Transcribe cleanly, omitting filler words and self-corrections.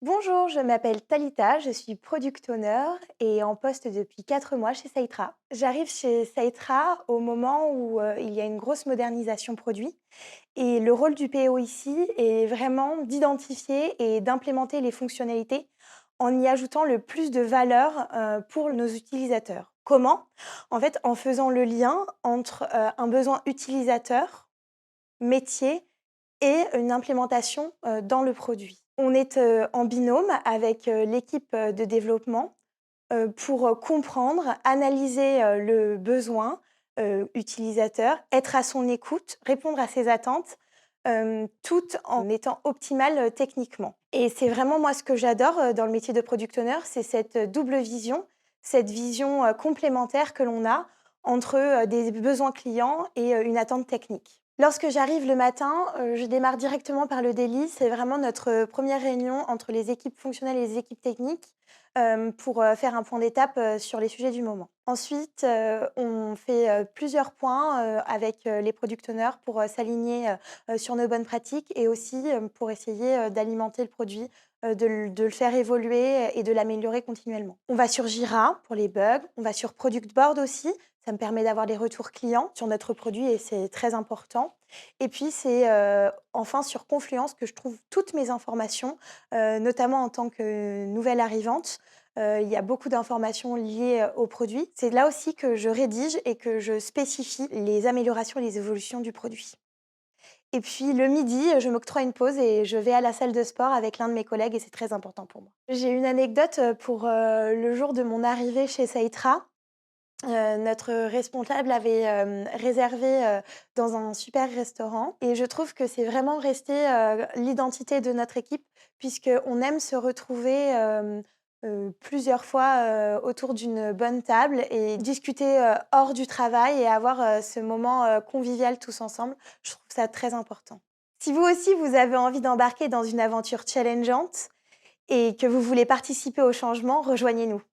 Bonjour, je m'appelle Talita, je suis product owner et en poste depuis 4 mois chez Seitra. J'arrive chez Seitra au moment où il y a une grosse modernisation produit et le rôle du PO ici est vraiment d'identifier et d'implémenter les fonctionnalités en y ajoutant le plus de valeur pour nos utilisateurs. Comment? En fait, en faisant le lien entre un besoin utilisateur, métier et une implémentation, dans le produit. On est, en binôme avec, l'équipe, de développement, pour, comprendre, analyser, le besoin, utilisateur, être à son écoute, répondre à ses attentes, tout en étant optimal, techniquement. Et c'est vraiment moi ce que j'adore, dans le métier de product owner, c'est cette, double vision, cette vision, complémentaire que l'on a entre, des besoins clients et une attente technique. Lorsque j'arrive le matin, je démarre directement par le daily. C'est vraiment notre, première réunion entre les équipes fonctionnelles et les équipes techniques, pour, faire un point d'étape, sur les sujets du moment. Ensuite, on fait, plusieurs points, avec, les product owners pour, s'aligner, sur nos bonnes pratiques et aussi, pour essayer, d'alimenter le produit, de le faire évoluer et de l'améliorer continuellement. On va sur Jira pour les bugs, on va sur Product Board aussi. Ça me permet d'avoir des retours clients sur notre produit et c'est très important. Et puis c'est, enfin sur Confluence que je trouve toutes mes informations, notamment en tant que nouvelle arrivante. Il y a beaucoup d'informations liées, au produit. C'est là aussi que je rédige et que je spécifie les améliorations et les évolutions du produit. Et puis le midi, je m'octroie une pause et je vais à la salle de sport avec l'un de mes collègues et c'est très important pour moi. J'ai une anecdote, pour, le jour de mon arrivée chez Seitra. Notre responsable avait, réservé, dans un super restaurant et je trouve que c'est vraiment resté, l'identité de notre équipe puisqu'on aime se retrouver, plusieurs fois, autour d'une bonne table et discuter, hors du travail et avoir, ce moment, convivial tous ensemble. Je trouve ça très important. Si vous aussi vous avez envie d'embarquer dans une aventure challengeante et que vous voulez participer au changement, rejoignez-nous.